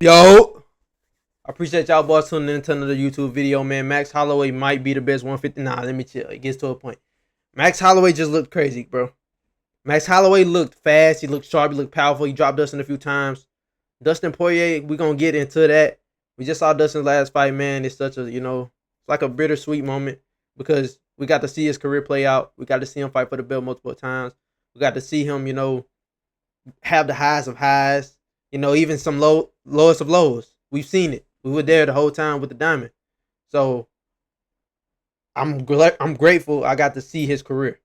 Yo, I appreciate y'all boys tuning into another YouTube video, man. Max Holloway might be the best 150. Nah, let me chill. It gets to a point. Max Holloway just looked crazy, bro. Max Holloway looked fast. He looked sharp. He looked powerful. He dropped Dustin a few times. Dustin Poirier, we're going to get into that. We just saw Dustin's last fight, man. It's such a, it's like a bittersweet moment because we got to see his career play out. We got to see him fight for the belt multiple times. We got to see him, have the highs of highs, even some lowest of lows. We've seen it. We were there the whole time with the diamond. So I'm grateful I got to see his career.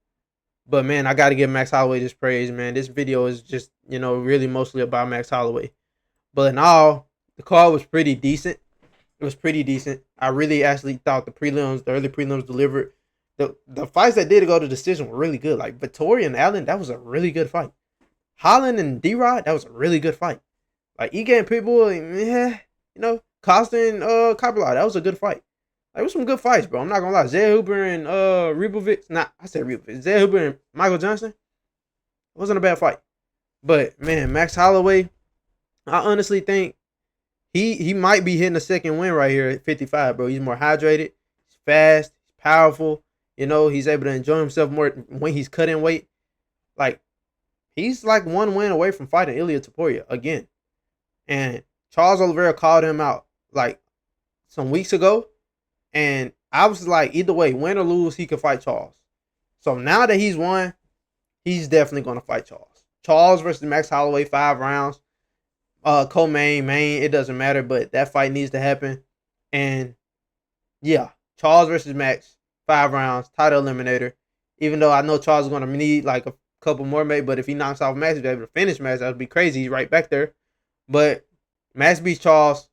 But man, I got to give Max Holloway this praise, man. This video is just, really mostly about Max Holloway. But in all, the card was pretty decent. It was pretty decent. I really actually thought the early prelims delivered. The fights that did go to decision were really good. Like Vittori and Allen, that was a really good fight. Holland and D-Rod, that was a really good fight. Like Ige and Pitbull, Costa and Kopilov, that was a good fight. Like, it was some good fights, bro. I'm not gonna lie. Zed Hooper and Ribovic. Nah, I said Ribovic. Zed Hooper and Michael Johnson. It wasn't a bad fight. But man, Max Holloway, I honestly think he might be hitting a second win right here at 55, bro. He's more hydrated, he's fast, he's powerful. He's able to enjoy himself more when he's cutting weight. Like, he's like one win away from fighting Ilia Topuria again. And Charles Oliveira called him out like some weeks ago. And I was like, either way, win or lose, he could fight Charles. So now that he's won, he's definitely going to fight Charles. Charles versus Max Holloway, 5 rounds. Co-main, it doesn't matter, but that fight needs to happen. And yeah, Charles versus Max, 5 rounds, title eliminator. Even though I know Charles is going to need like a couple more, maybe, but if he knocks off Max, he'll be able to finish Max. That would be crazy. He's right back there. But Max beats Charles,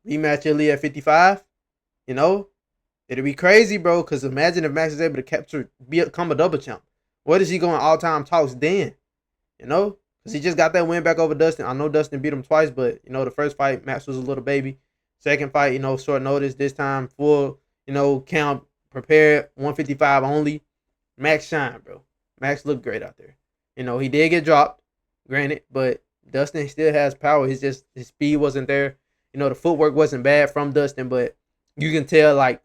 rematch Ilya at 55. It'll be crazy, bro, because imagine if Max is able to become a double champ. What is he going all-time talks then? Because he just got that win back over Dustin. I know Dustin beat him twice, but, the first fight, Max was a little baby. Second fight, short notice. This time, full, camp, prepared, 155 only. Max shine, bro. Max looked great out there. He did get dropped, granted, but Dustin still has power. It's just his speed wasn't there. The footwork wasn't bad from Dustin, but you can tell, like,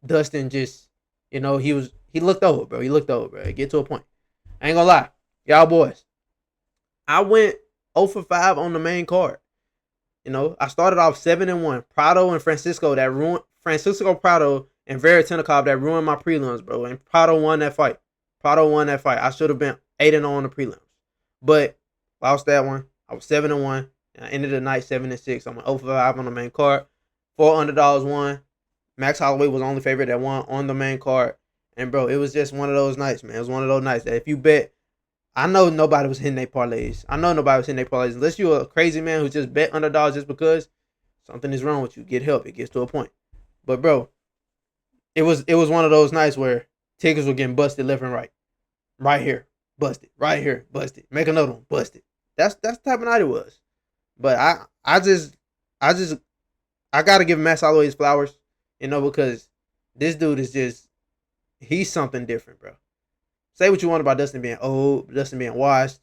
Dustin just, he looked over, bro. He looked over, bro. Get to a point. I ain't gonna lie. Y'all boys. I went 0 for 5 on the main card. I started off 7-1. Prado and Francisco Prado and Veritenikov that ruined my prelims, bro. And Prado won that fight. I should have been 8-0 on the prelims. But lost that one. I was 7-1. And I ended the night 7-6. I'm 0 for 5 on the main card. $400 won. Max Holloway was the only favorite that won on the main card. And, bro, it was just one of those nights, man. It was one of those nights that if you bet, I know nobody was hitting their parlays. Unless you're a crazy man who just bet underdogs just because something is wrong with you. Get help. It gets to a point. But, bro, it was one of those nights where tickets were getting busted left and right. Right here, busted. Right here, busted. Make another one, busted. That's the type of night it was. But I gotta give Max Holloway his flowers. Because this dude is just, he's something different, bro. Say what you want about Dustin being old, Dustin being washed,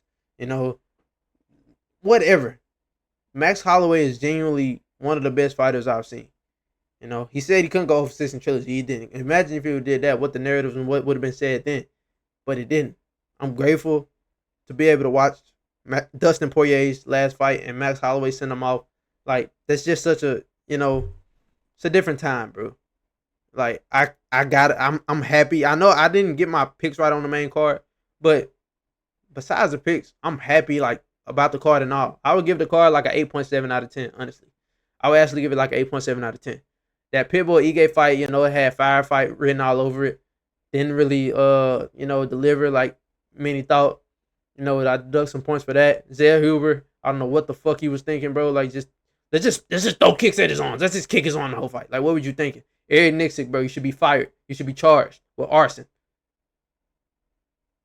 whatever. Max Holloway is genuinely one of the best fighters I've seen. He said he couldn't go over 6 in trilogy. He didn't. Imagine if he did that, what the narratives and what would have been said then. But it didn't. I'm grateful to be able to watch Dustin Poirier's last fight and Max Holloway send him off. Like, that's just such a, it's a different time, bro. Like, I got it. I'm happy. I know I didn't get my picks right on the main card, but besides the picks, I'm happy, like, about the card and all. I would give the card like an 8.7 out of 10, honestly. I would actually give it like an 8.7 out of 10. That Pitbull Ige fight, it had firefight written all over it. Didn't really deliver like many thought. I deduct some points for that. Zed Huber, I don't know what the fuck he was thinking, bro. Like, let's just throw kicks at his arms. Let's just kick his arm the whole fight. Like, what were you thinking? Eric Nixick, bro, you should be fired. You should be charged with arson.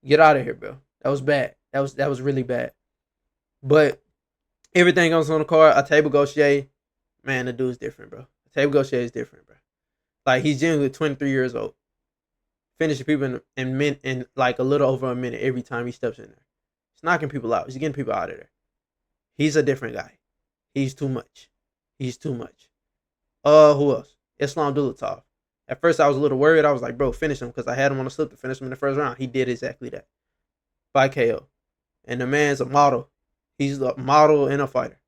Get out of here, bro. That was bad. That was really bad. But everything else on the card, a table Gaucher, man, the dude's different, bro. A table Gaucher is different, bro. Like, he's genuinely 23 years old. Finishing people in like a little over a minute every time he steps in there. He's knocking people out. He's getting people out of there. He's a different guy. He's too much. He's too much. Who else? Islam Dulatov. At first, I was a little worried. I was like, bro, finish him because I had him on the slip to finish him in the first round. He did exactly that by KO. And the man's a model. He's a model and a fighter.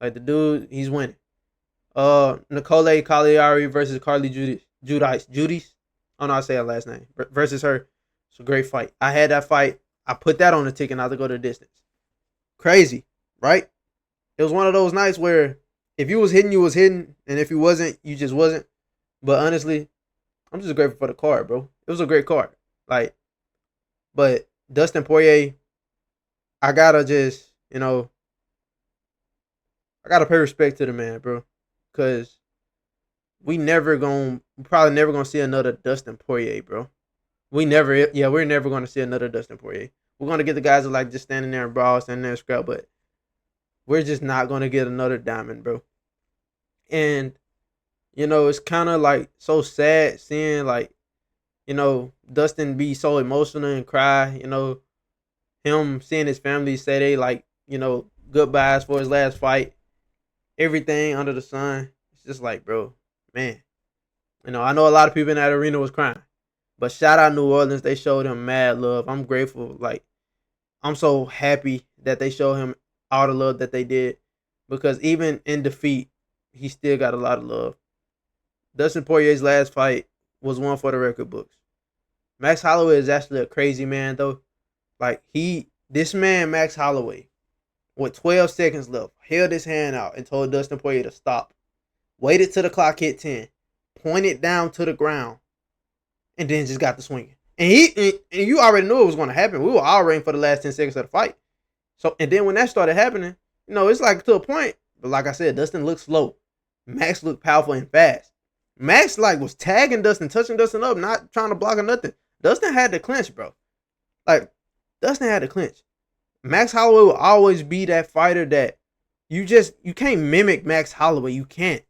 Like the dude, he's winning. Nicole Cagliari versus Carly Judice. I don't know how to say her last name. Versus her. It's a great fight. I had that fight. I put that on the ticket not to go to the distance. Crazy, right? It was one of those nights where if you was hitting, you was hitting, and if you wasn't, you just wasn't. But honestly, I'm just grateful for the card, bro. It was a great card. Like, but Dustin Poirier, I gotta just, I gotta pay respect to the man, bro. Cause we probably never gonna see another Dustin Poirier, bro. We're never gonna see another Dustin Poirier. We're gonna get the guys that like just standing there and brawl, standing there and scrap, but we're just not gonna get another diamond, bro. And it's kind of like so sad seeing like Dustin be so emotional and cry. Him seeing his family say they like goodbyes for his last fight. Everything under the sun. It's just like, bro, man. I know a lot of people in that arena was crying, but shout out New Orleans. They showed him mad love. I'm grateful. Like, I'm so happy that they showed him all the love that they did, because even in defeat, he still got a lot of love. Dustin Poirier's last fight was one for the record books. Max Holloway is actually a crazy man, though. Like, this man, Max Holloway, with 12 seconds left, held his hand out and told Dustin Poirier to stop. Waited till the clock hit 10, pointed down to the ground, and then just got the swinging. And you already knew it was going to happen. We were all waiting for the last 10 seconds of the fight. So, and then when that started happening, it's like to a point. But like I said, Dustin looked slow. Max looked powerful and fast. Max like was tagging Dustin, touching Dustin up, not trying to block or nothing. Dustin had to clinch, bro. Like, Dustin had to clinch. Max Holloway will always be that fighter that you can't mimic Max Holloway. You can't.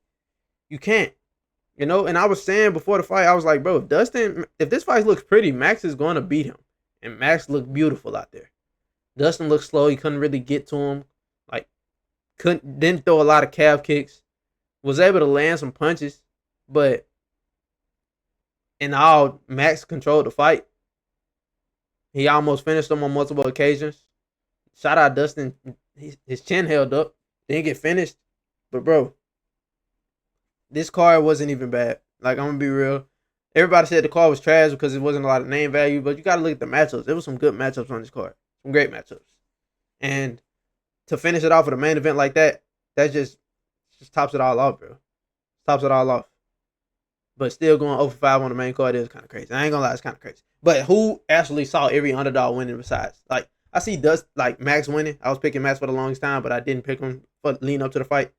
And I was saying before the fight, I was like, bro, if this fight looks pretty, Max is going to beat him. And Max looked beautiful out there. Dustin looked slow. He couldn't really get to him. Like, didn't throw a lot of calf kicks. Was able to land some punches. But in all, Max controlled the fight. He almost finished him on multiple occasions. Shout out Dustin. His chin held up. Didn't get finished. But, bro, this card wasn't even bad. Like, I'm going to be real. Everybody said the card was trash because it wasn't a lot of name value. But you got to look at the matchups. There was some good matchups on this card. Some great matchups. And to finish it off with a main event like that just tops it all off, bro. Tops it all off. But still going 0-5 on the main card is kind of crazy. I ain't gonna lie, it's kind of crazy. But who actually saw every underdog winning besides? Like, I see Max winning. I was picking Max for the longest time, but I didn't pick him for leading up to the fight.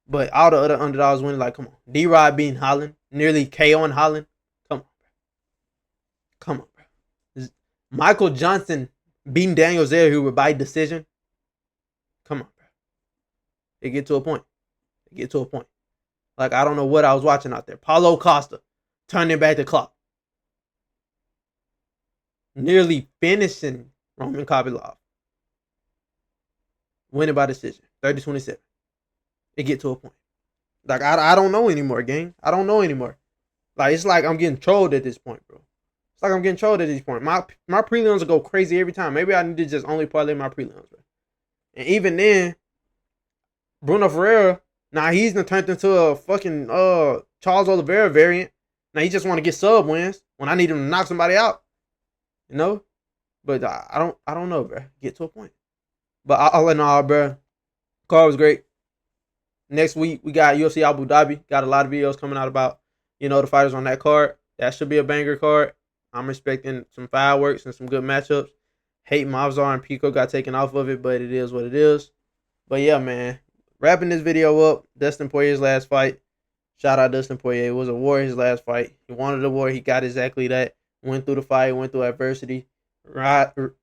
But all the other underdogs winning, like, come on. D-Rod beating Holland, nearly KOing Holland. Come on, bro. Michael Johnson beating Daniel Zellhuber by decision. Come on, bro. It get to a point. Like, I don't know what I was watching out there. Paulo Costa turning back the clock. Nearly finishing Roman Kopylov. Winning by decision. 30-27. It get to a point. Like, I don't know anymore, gang. I don't know anymore. Like, it's like I'm getting trolled at this point, bro. It's like I'm getting trolled at this point. My prelims will go crazy every time. Maybe I need to just only parlay my prelims, bro. And even then, Bruno Ferreira, now he's turned into a fucking Charles Oliveira variant. Now he just want to get sub wins when I need him to knock somebody out. But I don't know, bro. Get to a point. But all in all, bro, card was great. Next week we got UFC Abu Dhabi. Got a lot of videos coming out about the fighters on that card. That should be a banger card. I'm expecting some fireworks and some good matchups. Hate Mavzar and Pico got taken off of it, but it is what it is. But yeah, man. Wrapping this video up, Dustin Poirier's last fight. Shout out Dustin Poirier. It was a war his last fight. He wanted a war. He got exactly that. Went through the fight. Went through adversity. He rode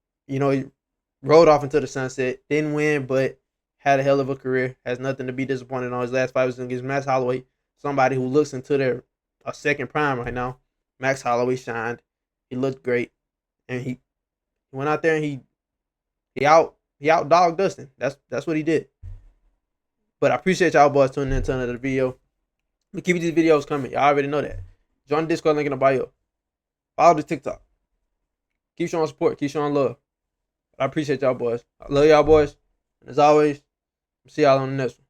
off into the sunset. Didn't win, but had a hell of a career. Has nothing to be disappointed on. His last fight was against Max Holloway. Somebody who looks into a second prime right now. Max Holloway shined. He looked great. And he went out there and he out dogged Dustin. That's what he did. But I appreciate y'all boys tuning in to another video. We keep these videos coming. Y'all already know that. Join the Discord link in the bio. Follow the TikTok. Keep showing support. Keep showing love. I appreciate y'all boys. I love y'all boys. And as always, see y'all on the next one.